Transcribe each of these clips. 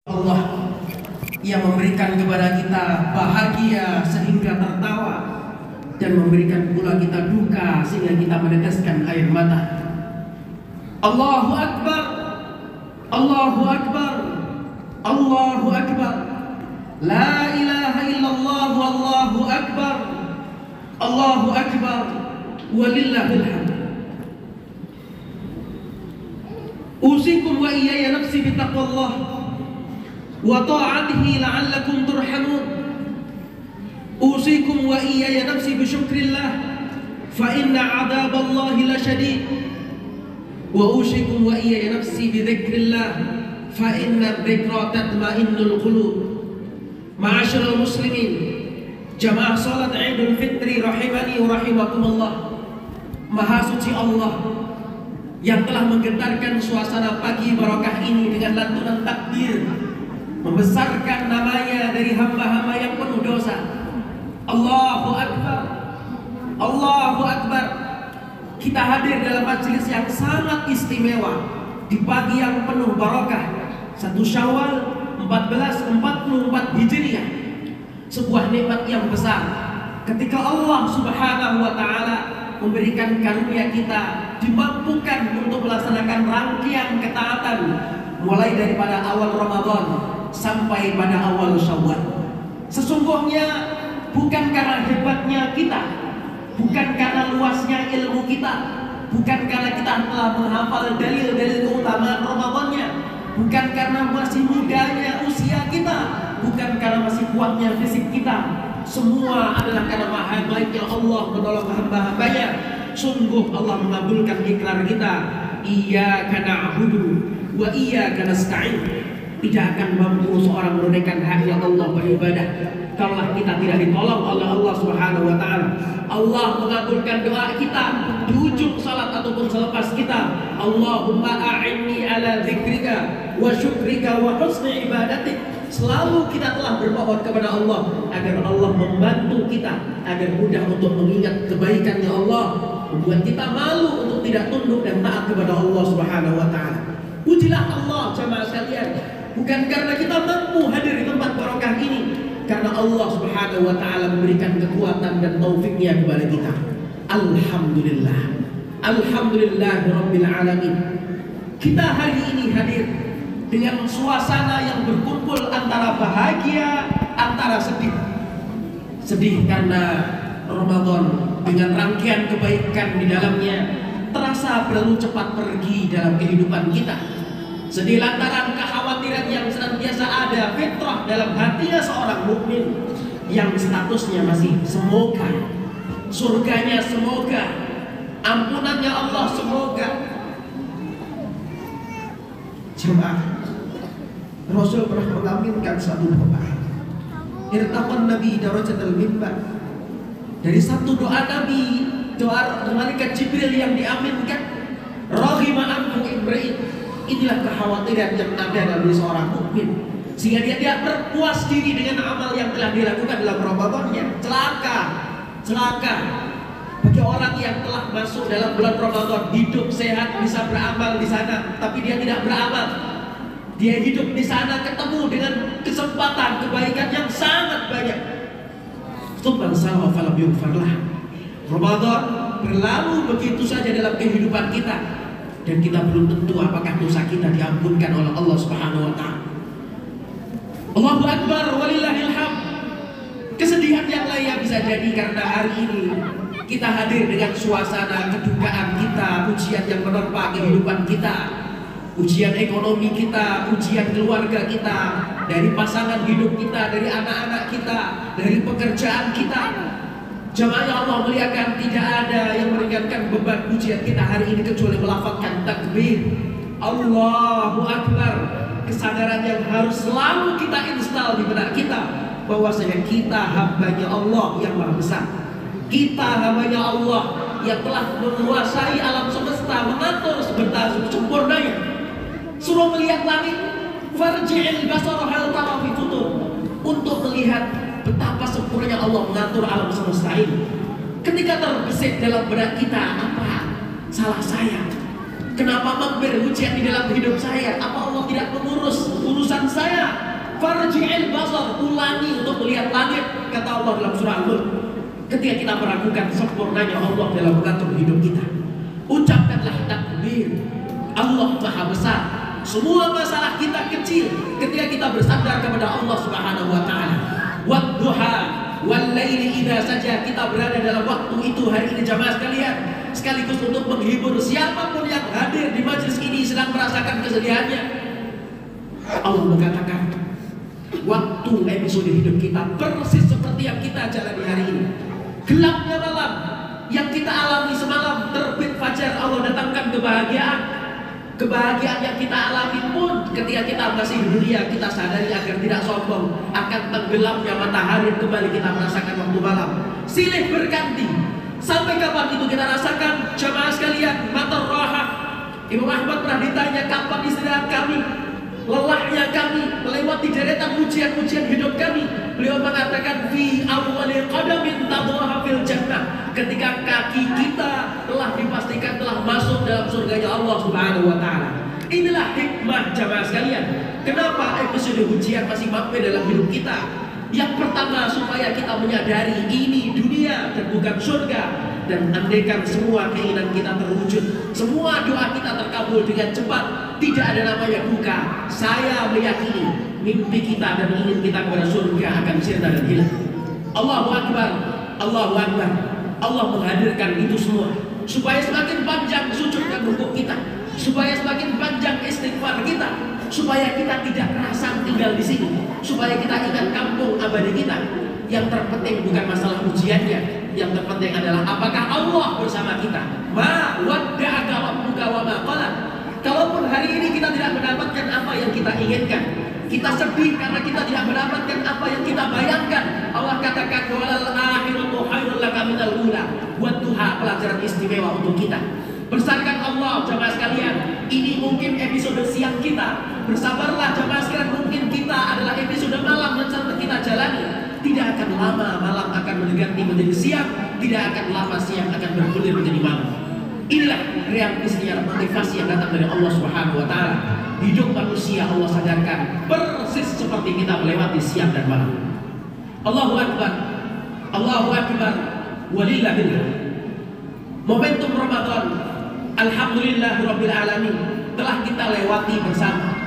Allah yang memberikan kepada kita bahagia sehingga tertawa dan memberikan pula kita duka sehingga kita meneteskan air mata. Allahu Akbar, Allahu Akbar, Allahu Akbar, la ilaha illallah, wallahu akbar, Allahu Akbar, walillahil hamd. Usikum wa iyaya nafsi bitaqwallah wa ta'atihi la'allakum turhamun. Usikum wa iyaya nafsi bisyukrillah fa inna 'adzaballahi lasyadid. Wa usikum wa iyaya nafsi bidzikrillah fa inna dzikra tatma'innul qulub. Ma'asyiral muslimin, jamaah salat Idul Fitri rahimani wa rahimakumullah. Maha suci Allah yang telah menggetarkan suasana pagi barokah ini dengan lantunan takbir, membesarkan namanya dari hamba-hamba yang penuh dosa. Allahu Akbar, Allahu Akbar. Kita hadir dalam majelis yang sangat istimewa di pagi yang penuh barokah 1 Syawal 1444 Hijriah. Sebuah nikmat yang besar ketika Allah Subhanahu wa taala memberikan karunia kita dimampukan untuk melaksanakan rangkaian ketaatan mulai daripada awal Ramadan sampai pada awal Syawal. Sesungguhnya bukan karena hebatnya kita, bukan karena luasnya ilmu kita, bukan karena kita telah menghafal dalil-dalil keutamaan Ramadannya, bukan karena masih mudanya usia kita, bukan karena masih kuatnya fisik kita. Semua adalah karena maha baiknya Allah menolong hamba-hambanya. Sungguh Allah mengabulkan ikrar kita. Iyyaka na'budu wa iyyaka nasta'in. Tidak akan mampu seorang menunaikan haknya Allah beribadah kalau kita tidak ditolong oleh Allah Subhanahu wa taala. Allah mengabulkan doa kita di ujung salat ataupun selepas kita. Allahumma a'inni ala dzikrika wa syukrika wa husni ibadatik. Selalu kita telah bermohon kepada Allah agar Allah membantu kita agar mudah untuk mengingat kebaikannya Allah, membuat kita malu untuk tidak tunduk dan taat kepada Allah Subhanahu wa taala. Pujilah Allah jemaah sekalian, bukan karena kita mampu hadir di tempat barokah ini, karena Allah Subhanahu wa taala memberikan kekuatan dan taufiknya kepada kita. Alhamdulillah. Alhamdulillahirabbil alamin. Kita hari ini hadir dengan suasana yang berkumpul antara bahagia, antara sedih. Sedih karena Ramadan dengan rangkaian kebaikan di dalamnya terasa berlalu cepat pergi dalam kehidupan kita. Sedih lantaran kekhawatiran yang senantiasa ada fitrah dalam hatinya seorang mukmin yang statusnya masih semoga, surganya semoga, ampunannya Allah semoga. Jemaah, Rasul pernah mengaminkan satu doa. Irtaqan Nabi darajatul minbar. Dari satu doa Nabi, doa malaikat Jibril yang diaminkan, rahima anhu imri'in. Inilah kekhawatiran yang ada dalam seorang mukmin, sehingga dia tidak berpuas diri dengan amal yang telah dilakukan dalam Ramadannya. Celaka, celaka bagi orang yang telah masuk dalam bulan Ramadan, hidup sehat, bisa beramal di sana, tapi dia tidak beramal. Dia hidup di sana ketemu dengan kesempatan kebaikan yang sangat banyak. Tsumma sawa falam yughfarlah. Ramadan berlalu begitu saja dalam kehidupan kita, dan kita belum tentu apakah dosa kita diampunkan oleh Allah Subhanahu wa taala. Allahu Akbar walillahil hamd. Kesedihan yang lain bisa jadi karena hari ini kita hadir dengan suasana kedukaan kita, ujian yang menerpa kehidupan kita, ujian ekonomi kita, ujian keluarga kita, dari pasangan hidup kita, dari anak-anak kita, dari pekerjaan kita. Jemaah yang Allah muliakan, tidak ada yang meringankan beban ujian kita hari ini kecuali melafazkan takbir Allahu Akbar. Kesadaran yang harus selalu kita install di benak kita bahwasanya kita hambanya Allah yang maha besar. Kita hambanya Allah yang telah menguasai alam semesta, mengatur sebentar sempurnanya. Suruh melihat langit, farji'il basara hal tara fi futur, untuk melihat betapa sempurnanya Allah mengatur alam semesta ini. Ketika terbesit dalam benak kita, apa salah saya? Kenapa mampir ujian di dalam hidup saya? Apa Allah tidak mengurus urusan urusan saya. Farji'il basar, ulangi untuk melihat langit, kata Allah dalam surah Al-Mulk. Ketika kita meragukan sempurnanya Allah dalam mengatur hidup kita, ucapkanlah takbir. Allah Maha Besar. Semua masalah kita kecil ketika kita bersandar kepada Allah Subhanahu wa taala. Wadduha wal laili idza saja, kita berada dalam waktu itu hari ini jamaah sekalian, sekaligus untuk menghibur siapapun yang hadir di majelis ini sedang merasakan kesedihannya. Allah mengatakan waktu episode hidup kita persis seperti yang kita jalani hari ini. Gelapnya malam yang kita alami semalam, terbit fajar, Allah datangkan kebahagiaan. Kebahagiaan yang kita alami pun ketika kita masih di dunia, kita sadari agar tidak sombong akan tenggelamnya matahari, kembali kita merasakan waktu malam. Silih berganti. Sampai kapan itu kita rasakan jamaah sekalian? Matar raha. Imam Ahmad pernah ditanya, kapan istirahat kami? Lelahnya kami melewati deretan ujian-ujian hidup kami. Beliau mengatakan fi awwali qadamin tadhaha fil jannah, ketika kaki kita telah dipastikan telah masuk dalam surganya Allah Subhanahu wa taala. Inilah hikmah jamaah sekalian. Kenapa episode ujian masih mampir dalam hidup kita? Yang pertama, supaya kita menyadari ini dunia dan bukan surga. Dan andaikan semua keinginan kita terwujud, semua doa kita terkabul dengan cepat, tidak ada namanya buka, saya meyakini mimpi kita dan ingin kita kepada surga akan sirna dan hilang. Allahu Akbar, Allahu Akbar. Allah menghadirkan itu semua supaya semakin panjang sujud dan rukuk kita, supaya semakin panjang istighfar kita, supaya kita tidak merasa tinggal di sini, supaya kita ingat kampung abadi kita. Yang terpenting bukan masalah ujiannya, yang terpenting adalah apakah Allah bersama kita. Ma wadda'aka rabbuka wa ma qala. Kalaupun hari ini kita tidak mendapatkan apa yang kita inginkan, kita sedih karena kita tidak mendapatkan apa yang kita bayangkan, Allah katakan walal akhiratu khairul laka minal ula. Buat Tuhan pelajaran istimewa untuk kita. Bersarkan Allah jamaah sekalian, ini mungkin episode siang kita. Bersabarlah jamaah sekalian, mungkin kita adalah episode malam yang sedang kita jalani. Tidak akan lama malam akan berganti menjadi siang, tidak akan lama siang akan bergulir menjadi malam. Inilah realisasinya motivasi yang datang dari Allah Subhanahu wa taala. Hidup manusia Allah sadarkan persis seperti kita melewati siang dan malam. Allahu Akbar. Allahu Akbar. Walillahil momentum Ramadan, alhamdulillahirabbil alamin, telah kita lewati bersama.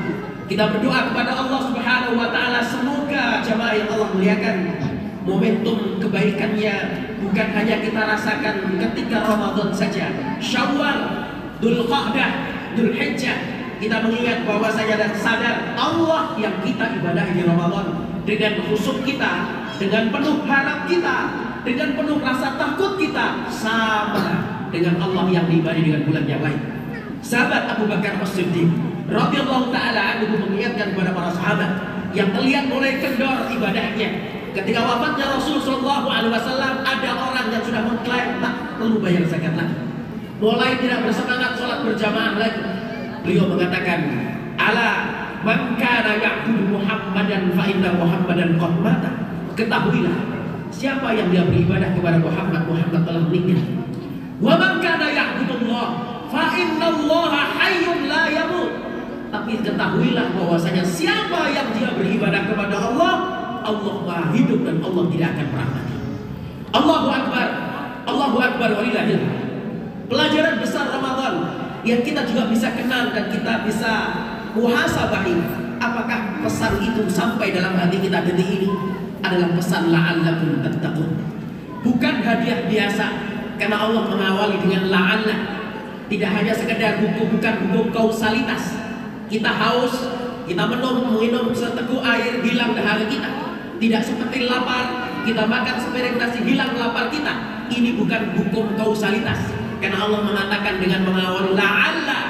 Kita berdoa kepada Allah Subhanahu wa taala, semoga jamaah yang Allah muliakan, momentum kebaikannya bukan hanya kita rasakan ketika Ramadan saja. Syawal, Dzulqa'dah, Dzulhijjah, kita mengingat bahwasanya dan sadar Allah yang kita ibadahi di Ramadan dengan khusyuk kita, dengan penuh harap kita, dengan penuh rasa takut kita, sama dengan Allah yang diibadahi dengan bulan yang lain. Sahabat Abu Bakar As-Siddiq radhiyallahu taala anhu mengingatkan kepada para sahabat yang terlihat mulai kendor ibadahnya. Ketika wafatnya Rasul sallallahu alaihi wasallam, ada orang yang sudah mengklaim tak perlu bayar zakat lagi, mulai tidak bersemangat sholat berjamaah lagi. Beliau mengatakan, ala man kana ya'budu Muhammadan fa inna Muhammadan qad mata. Ketahuilah, siapa yang dia beribadah kepada Muhammad, Muhammad telah meninggal. Wa man kana ya'budullah fa innallaha hayyun la yamut. Tapi ketahuilah bahwasanya siapa yang dia beribadah kepada Allah, Allah Maha hidup dan Allah tidak akan pernah mati. Allahu Akbar, Allahu Akbar walillahil. Pelajaran besar Ramadan yang kita juga bisa kenal dan kita bisa muhasabahi, apakah pesan itu sampai dalam hati kita detik ini adalah pesan la'allakum tattaqun. Bukan hadiah biasa, karena Allah mengawali dengan la'alla. Tidak hanya sekedar bukan hukum kausalitas. Kita haus, kita minum seteguk air, hilang dahaga kita. Tidak seperti lapar, kita makan sepiring nasi, hilang lapar kita. Ini bukan hukum kausalitas, karena Allah mengatakan dengan mengawal la'alla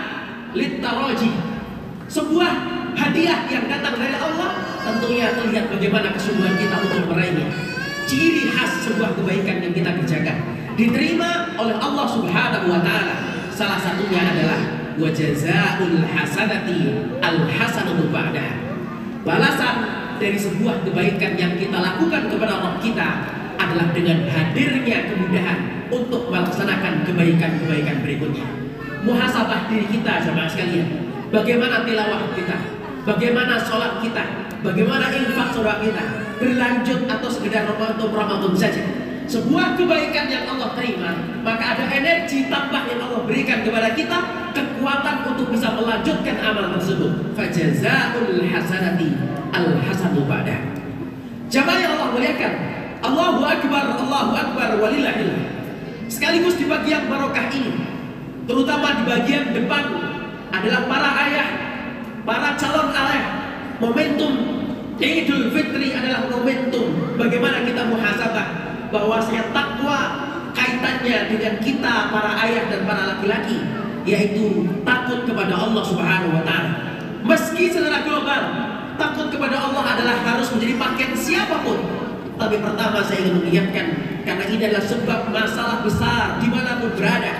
littaraji, sebuah hadiah yang datang dari Allah. Tentunya terlihat bagaimana kesungguhan kita untuk meraihnya. Ciri khas sebuah kebaikan yang kita kerjakan diterima oleh Allah Subhanahu wa taala. Salah satunya adalah wa jazaa'ul hasanati al-hasanatu ba'daha. Balasan dari sebuah kebaikan yang kita lakukan kepada Rabb kita adalah dengan hadirnya kemudahan untuk melaksanakan kebaikan-kebaikan berikutnya. Muhasabah diri kita jemaah sekalian. Bagaimana tilawah kita? Bagaimana sholat kita, bagaimana infak sholat kita, berlanjut atau sekedar Ramadan saja. Sebuah kebaikan yang Allah terima, maka ada energi tambah yang Allah berikan kepada kita, kekuatan untuk bisa melanjutkan amal tersebut. Fajazaul hasanati al-hasanu ba'da. Jamaah yang Allah muliakan, Allahu Akbar walillahil. Sekaligus di bagian barokah ini, terutama di bagian depan adalah para ayah, para calon ayah. Momentum Idul Fitri adalah momentum bagaimana kita muhasabah bahwasanya takwa kaitannya dengan kita para ayah dan para laki-laki, yaitu takut kepada Allah Subhanahu wa taala. Meski secara global takut kepada Allah adalah harus menjadi paket siapapun, tapi pertama saya ingin mengingatkan, karena ini adalah sebab masalah besar dimanapun berada.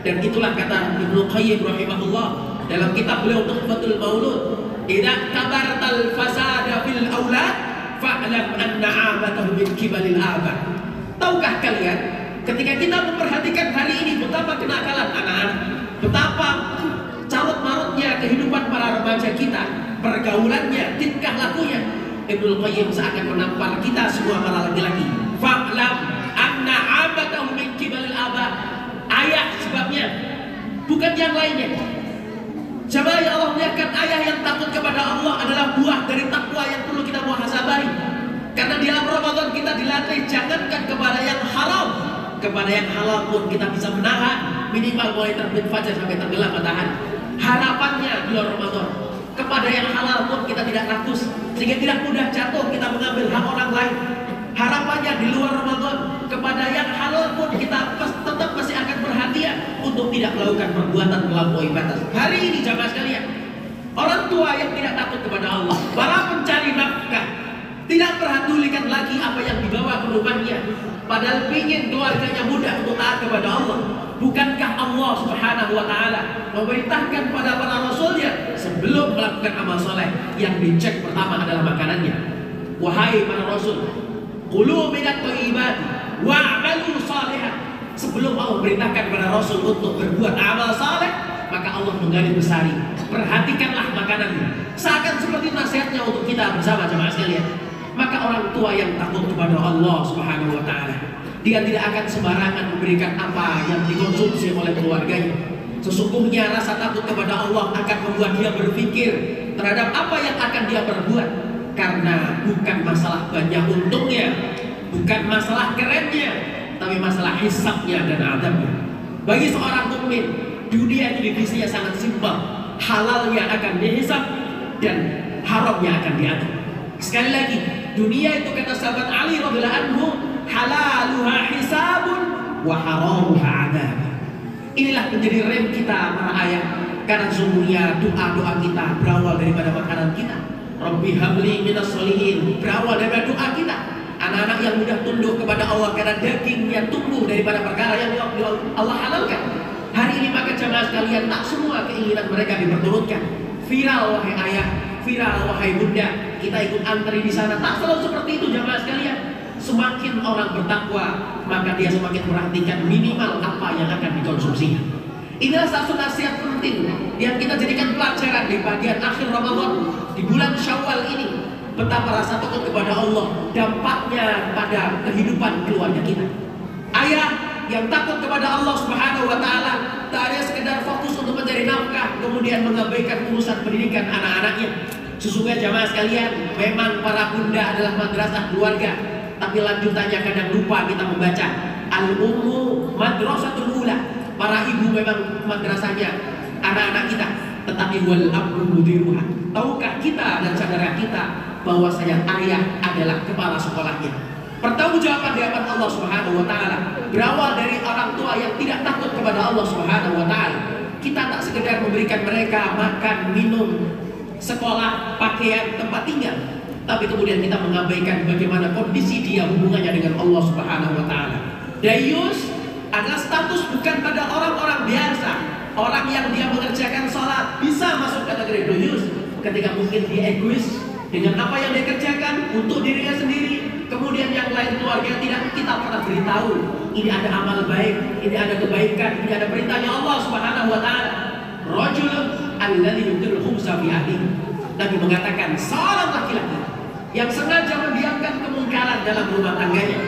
Dan itulah kata Ibnu Qayyim rahimahullah dalam kitab beliau Tuhfatul Maulud, idza kabartal fasada fil aulad fa'lam anna 'amatahu min kibalil aba. Tahukah kalian, ketika kita memperhatikan hari ini betapa kenakalan anak-anak, betapa carut marutnya kehidupan para remaja kita, pergaulannya, tingkah lakunya, Ibnu Qayyim seakan menampar kita semua para laki-laki. Fa'lam anna 'amatahu min kibalil aba. Ayah sebabnya, bukan yang lainnya. Jamaah yang Allah muliakan, ayah yang takut kepada Allah adalah buah dari takwa yang perlu kita muhasabahi. Karena di dalam Ramadan kita dilatih jangankan kepada yang haram, kepada yang halal pun kita bisa menahan, minimal mulai terbit fajar sampai tenggelam matahari. Harapannya di luar Ramadan, kepada yang halal pun kita tidak rakus, sehingga tidak mudah jatuh kita mengambil hak orang lain. Harapannya di luar Ramadan, kepada yang halal pun kita tetap masih akan perhatian untuk tidak melakukan perbuatan melampaui batas. Hari ini jamaah sekalian, orang tua yang tidak takut kepada Allah, para pencari nafkah, tidak perhatikan lagi apa yang dibawa ke rumahnya, padahal ingin keluarganya mudah untuk taat kepada Allah. Bukankah Allah Subhanahu wa taala memerintahkan pada para rasulnya sebelum melakukan amal soleh yang dicek pertama adalah makanannya? Wahai para rasul, qulu minat thayyibat wa'malu shalihan. Sebelum Allah perintahkan pada rasul untuk berbuat amal saleh, maka Allah menggali besari, perhatikanlah makanannya. Seakan seperti nasihatnya untuk kita bersama jemaah sekalian. Maka orang tua yang takut kepada Allah Subhanahu wa taala, dia tidak akan sembarangan memberikan apa yang dikonsumsi oleh keluarganya. Sesungguhnya rasa takut kepada Allah akan membuat dia berpikir terhadap apa yang akan dia perbuat. Karena bukan masalah banyak untungnya, bukan masalah kerennya, tapi masalah hisabnya dan adabnya. Bagi seorang mukmin, dunia itu divisinya sangat simpel. Halalnya akan dihisab dan haramnya akan diatur. Sekali lagi, dunia itu kata sahabat Ali radhiyallahu anhu, halaluha hisabun wa haramuha adab. Inilah menjadi rem kita para ayah, karena sungguhnya doa-doa kita berawal daripada makanan kita. Rabbi habli minas sholihin, berawal daripada doa kita. Anak-anak yang mudah tunduk kepada Allah karena dagingnya tumbuh daripada perkara yang Allah halalkan. Hari ini maka jamaah sekalian, tak semua keinginan mereka diperturutkan. Viral wahai ayah, viral wahai bunda, kita ikut antri di sana. Tak selalu seperti itu jamaah sekalian. Semakin orang bertakwa, maka dia semakin perhatikan minimal apa yang akan dikonsumsinya. Inilah satu nasihat penting yang kita jadikan pelajaran di bagian akhir Ramadan, di bulan Syawal ini. Betapa rasa takut kepada Allah dampaknya pada kehidupan keluarga kita. Ayah yang takut kepada Allah Subhanahu wa taala, tak hanya sekedar fokus untuk mencari nafkah kemudian mengabaikan urusan pendidikan anak-anaknya. Sesungguhnya jamaah sekalian, memang para bunda adalah madrasah keluarga, tapi lanjutannya kadang lupa kita membaca. Al-ummu madrasatul ula. Para ibu memang madrasahnya anak-anak kita, tetapi wal abu mudiruha. Tahukah kita dan saudara kita bahwasanya ayah adalah kepala sekolahnya? Pertanggungjawaban di hadapan Allah Subhanahu wa taala berawal dari orang tua yang tidak takut kepada Allah Subhanahu wa taala. Kita tak sekedar memberikan mereka makan, minum, sekolah, pakaian, tempat tinggal, tapi kemudian kita mengabaikan bagaimana kondisi dia hubungannya dengan Allah Subhanahu wa taala. Dayus adalah status bukan pada orang-orang biasa, orang yang dia mengerjakan sholat bisa masuk kategori dayus ketika mungkin dia egois dengan apa yang dia kerjakan untuk dirinya sendiri, kemudian yang lain keluarga tidak kita pernah beritahu ini ada amal baik, ini ada kebaikan, ini ada perintahnya Allah Subhanahu wa taala. Rajulun alladzi yudil khumsa fi ahlihi. Nabi mengatakan seorang laki-laki yang sengaja mendiamkan kemungkaran dalam rumah tangganya,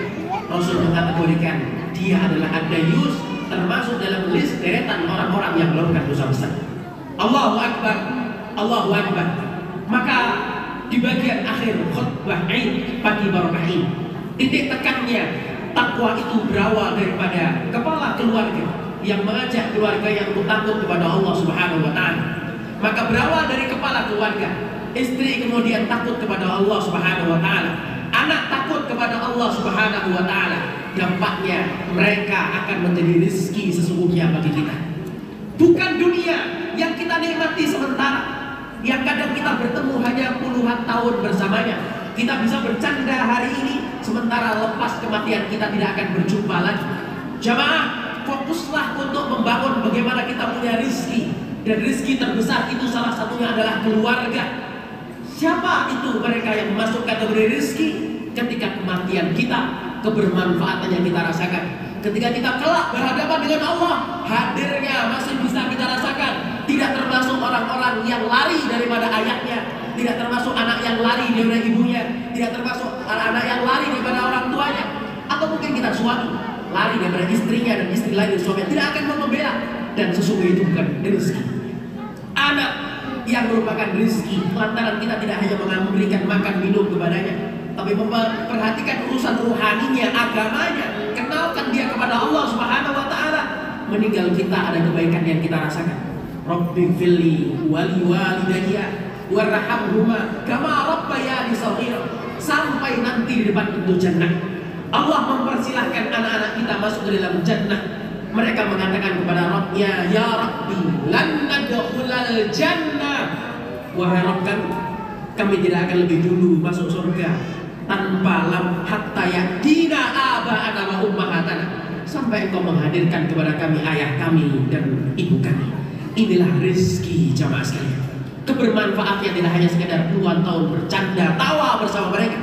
Rasul mengatakan dia adalah ad-dayyus, termasuk dalam list deretan orang-orang yang melakukan dosa besar. Allahu Akbar, Allahu Akbar. Maka di bagian akhir khutbah Id pagi barokah ini, titik tekannya takwa itu berawal daripada kepala keluarga yang mengajak keluarga yang takut kepada Allah Subhanahu wa taala. Maka berawal dari kepala keluarga, istri kemudian takut kepada Allah Subhanahu wa taala, anak takut kepada Allah Subhanahu wa taala. Dampaknya mereka akan menjadi rezeki sesungguhnya bagi kita. Bukan dunia yang kita nikmati sementara, yang kadang kita bertemu hanya puluhan tahun bersamanya. Kita bisa bercanda hari ini, sementara lepas kematian kita tidak akan berjumpa lagi. Jamaah, fokuslah untuk membangun bagaimana kita punya rezeki. Dan rezeki terbesar itu salah satunya adalah keluarga. Siapa itu mereka yang masuk kategori rezeki? Ketika kematian kita, kebermanfaatan yang kita rasakan. Ketika kita kelak berhadapan dengan Allah, hadirnya masih bisa kita rasakan. Tidak termasuk orang-orang yang lari daripada ayahnya, tidak termasuk anak yang lari daripada ibunya, tidak termasuk anak-anak yang lari daripada orang tuanya. Atau mungkin kita suami lari daripada istrinya dan istri lain dari suaminya, tidak akan membela. Dan sesungguhnya itu bukan rezeki. Anak yang merupakan rezeki lantaran kita tidak hanya memberikan makan minum kepadanya, tapi memperhatikan urusan ruhaninya, agamanya, kenalkan dia kepada Allah Subhanahu wa taala. Meninggal kita ada kebaikan yang kita rasakan. Rabbi fili wali walidayya warhamhuma kama rabbayani shaghira. Sampai nanti di depan pintu jannah, Allah mempersilahkan anak-anak kita masuk ke dalam jannah. Mereka mengatakan kepada Rabbnya, ya Rabbi lan nadkhulal jannah, wahai Rabb kami tidak akan lebih dulu masuk surga tanpa lam hatta yatina aba'ana wa ummahatana, sampai engkau menghadirkan kepada kami ayah kami dan ibu kami. Inilah rezeki jamaah sekalian. Kebermanfaatnya tidak hanya sekedar puluhan tahun bercanda tawa bersama mereka,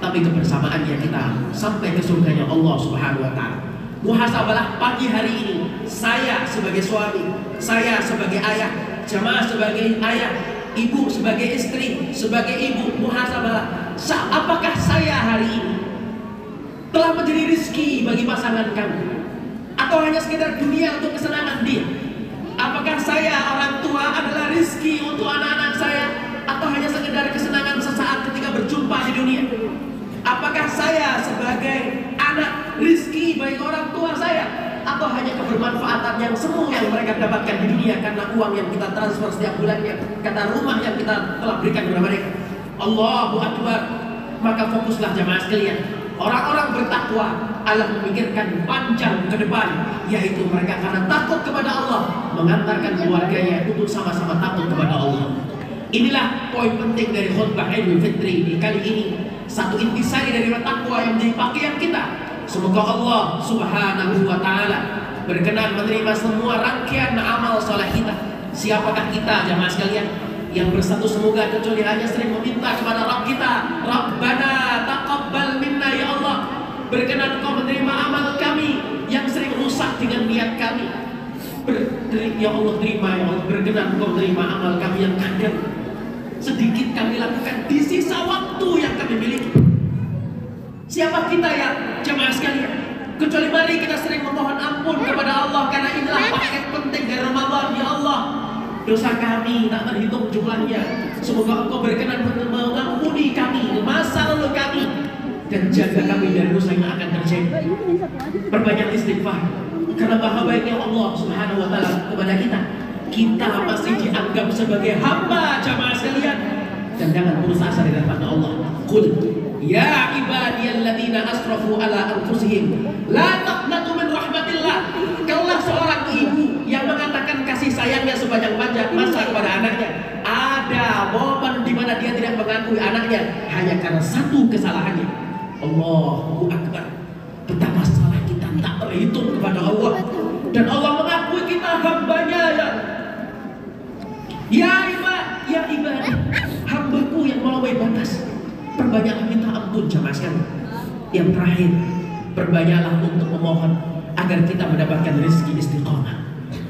tapi kebersamaannya kita sampai ke surganya Allah Subhanahu wa taala. Muhasabalah pagi hari ini, saya sebagai suami, saya sebagai ayah, jamaah sebagai ayah, ibu sebagai istri, sebagai ibu. Muhasabalah, apakah saya hari ini telah menjadi rezeki bagi pasangan kami, atau hanya sekedar dunia untuk kesenangan dia? Apakah saya orang tua adalah rezeki untuk anak-anak saya, atau hanya sekedar kesenangan sesaat ketika berjumpa di dunia? Apakah saya sebagai anak rezeki bagi orang tua saya, atau hanya kebermanfaatan yang semua yang mereka dapatkan di dunia karena uang yang kita transfer setiap bulannya, karena rumah yang kita telah berikan kepada mereka? Allahu Akbar. Maka fokuslah jamaah sekalian. Orang-orang bertakwa Allah memikirkan panjang ke depan, yaitu mereka karena takut kepada Allah mengantarkan keluarganya untuk sama-sama takut kepada Allah. Inilah poin penting dari khutbah Idul Fitri di kali ini. Satu intisari dari takwa yang menjadi pakaian kita. Semoga Allah Subhanahu wa taala berkenan menerima semua rangkaian amal saleh kita. Siapakah kita jamaah sekalian yang bersatu semoga kecuali hanya sering meminta kepada Rabb kita, Rabbana taqabbal minna ya Allah, berkenan Engkau menerima amal kami yang sering rusak dengan niat kami. Ya Allah terima ya Allah, berkenan Engkau menerima amal kami yang kadang sedikit kami lakukan di sisa waktu yang kami miliki. Siapa kita ya jemaah sekalian, kecuali mari kita sering memohon ampun kepada Allah, karena inilah paket penting dari Ramadan. Ya Allah, dosa kami tak terhitung jumlahnya, semoga Engkau berkenan mengampuni kami masa lalu kami dan jaga kami dari dosa yang akan terjadi. Perbanyak istighfar, karena maha baiknya Allah Subhanahu wa taala kepada kita. Kita masih dianggap sebagai hamba jamaah sekalian, dan jangan putus asa dengan rahmat Allah. Qul ya ibadiyalladzina asrafu ala anfusihim la taqnatu min rahmatillah. Kaulah seorang ibu yang mengatakan kasih sayangnya sepanjang-panjang masa kepada anaknya. Ada momen di mana dia tidak mengakui anaknya hanya karena satu kesalahannya. Allahu Akbar. Betapa salah kita tak terhitung kepada Allah, dan Allah mengakui kita hambanya ya ibadi, hambaku yang melampaui batas. Perbanyaklah minta ampun jamaah sekalian. Yang terakhir, perbanyaklah untuk memohon agar kita mendapatkan rezeki istiqomah.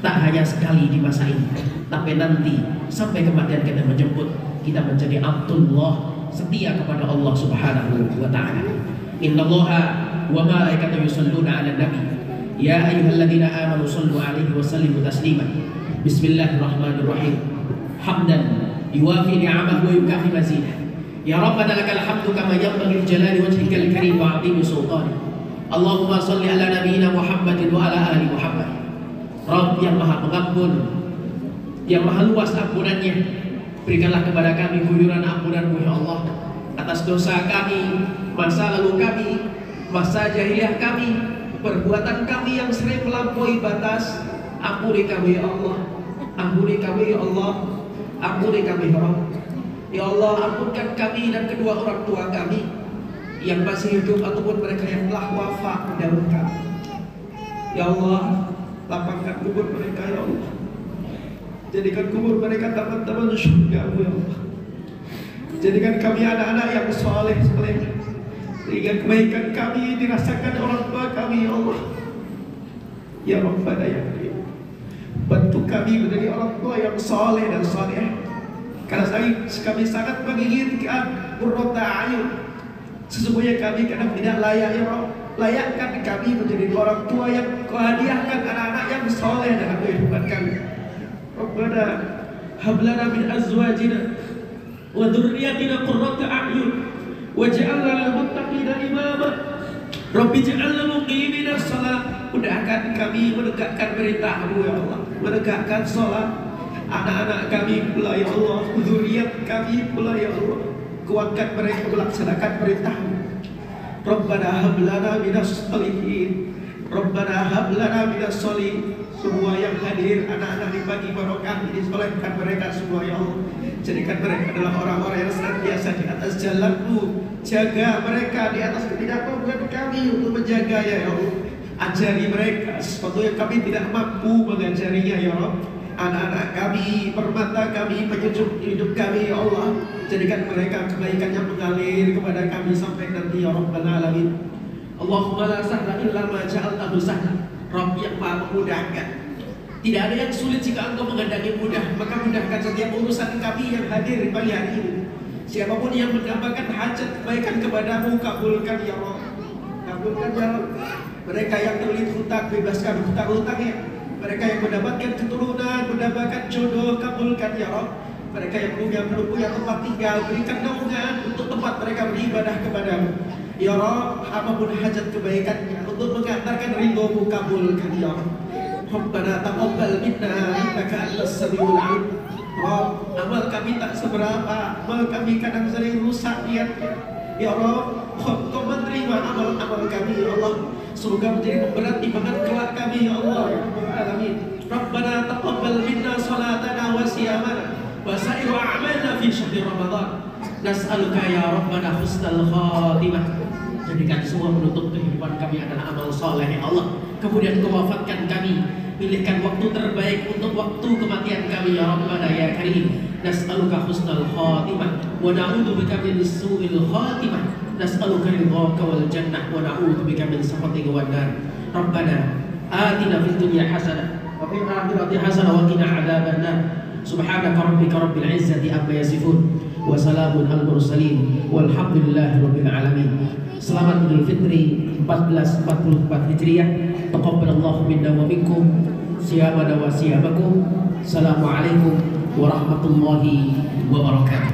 Tak hanya sekali di masa ini, tapi nanti sampai kematian kita menjemput, kita menjadi Abdullah, setia kepada Allah Subhanahu wa taala. Innallaha wa malaikatahu yusholluna 'alan nabi. Ya ayyuhalladzina amanu shallu 'alaihi wa sallimu taslima. Bismillahirrahmanirrahim. Hamdan yuwafi ni'amahu wa yukafi mazidah. Ya Rabbana lakal hamdu kama yanbaghi li jalali wajhikal karim wa 'azimi sultanik. Allahumma shalli ala nabiyyina Muhammadin wa ala ali Muhammad. Rabb yang Maha Pengampun, yang Maha luas ampunannya, berikanlah kepada kami guyuran ampunan-Mu ya Allah atas dosa kami, masa lalu kami, masa jahiliyah kami, perbuatan kami yang sering melampaui batas. Ampuni kami ya Allah, ampuni kami ya Allah, ampuni kami ya Allah. Ya Allah, ampunkan kami dan kedua orang tua kami yang masih hidup ataupun mereka yang telah wafat mendahului kami. Ya Allah, lapangkan kubur mereka ya Allah. Jadikan kubur mereka taman-taman surga-Mu ya Allah. Jadikan kami anak-anak yang soleh, sehingga kebaikan kami dirasakan orang tua kami ya Allah. Ya Rabbana ya Karim, bantu kami menjadi orang tua yang soleh dan soleh, karena kami sangat menginginkan qurrata a'yun. Sesungguhnya kami kadang tidak layak ya Rabb. Layakkan kami menjadi orang tua yang Kau hadiahkan anak-anak yang soleh dalam kehidupan kami. Rabbana hab lana min azwajina wa dhurriyyatina qurrata a'yun waj'alna lil muttaqina imama. Rabbi ij'alna muqimina shalah. Mudahkan kami menegakkan perintah-Mu ya Allah, menegakkan salat anak-anak kami pula ya Allah, dzurriyyat kami pula ya Allah. Kuatkan mereka melaksanakan perintah-Mu. Rabbana hab lana minas shalihin, Rabbana hab lana minas shalihin. Semua yang hadir anak-anak di pagi barokah ini, solehkan mereka semua ya Allah. Jadikan mereka adalah orang-orang yang senantiasa di atas jalan-Mu. Jaga mereka di atas ketidakmampuan kami untuk menjaga ya Allah. Ajari mereka sesuatu yang kami tidak mampu mengajarinya ya Allah. Anak-anak kami, permata kami, penyejuk hidup kami ya Allah. Jadikan mereka kebaikan yang mengalir kepada kami sampai nanti ya Rabbal Alamin. Allahumma la sahla illa ma ja'altahu sahla. Rabb yang Maha memudahkan. Tidak ada yang sulit jika Engkau menghendaki mudah, maka mudahkan setiap urusan kami yang hadir di pagi hari ini. Siapapun yang mendambakan hajat kebaikan kepada-Mu, kabulkan ya Rabb. Kabulkan ya Rabb. Mereka yang terlilit hutang, bebaskan hutang-hutangnya. Mereka yang mendapatkan keturunan, mendapatkan jodoh, kabulkan ya Rabb. Mereka yang belum punya tempat tinggal, berikan naungan untuk tempat mereka beribadah kepada-Mu. Ya Rabb, apapun hajat kebaikannya untuk mengantarkan ridho-Mu, kabulkan ya Rabb. Rabbana taqabbal minna innaka antas samiul alim. Rabb, amal kami tak seberapa, amal kami kadang sering rusak niatnya. Ya Rabb, Kau menerima amal-amal kami ya Allah. Semoga menjadi pemberat timbangan kelak kami ya Allah ya Rabbal Alamin. Rabbana taqabbal minna salatana wa siyamana wa sa'iru a'malna fi syahri Ramadan. Nas'aluka ya Rabbana husnal khatimah. Jadikan semua menutup kehidupan kami adalah amal soleh ya Allah. Kemudian Kau wafatkan kami, pilihkan waktu terbaik untuk waktu kematian kami ya Rabbana ya Karim. Nas'aluka husnal khatimah wa na'udzubika min su'il khatimah. Nas'aluka ridhaka wal jannah wa na'udzubika min sakhatika wan nar. Rabbana atina fid dunya hasanah wa fil akhirati hasanah wa qina adzaban nar. Subhanaka rabbika rabbil izzati amma yasifun wa salamun al mursalin walhamdulillahi rabbil alamin. Selamat Idul Fitri 1444 Hijriah. Taqabbalallahu minna wa minkum siyamana wa siyamakum. Assalamualaikum warahmatullahi wabarakatuh.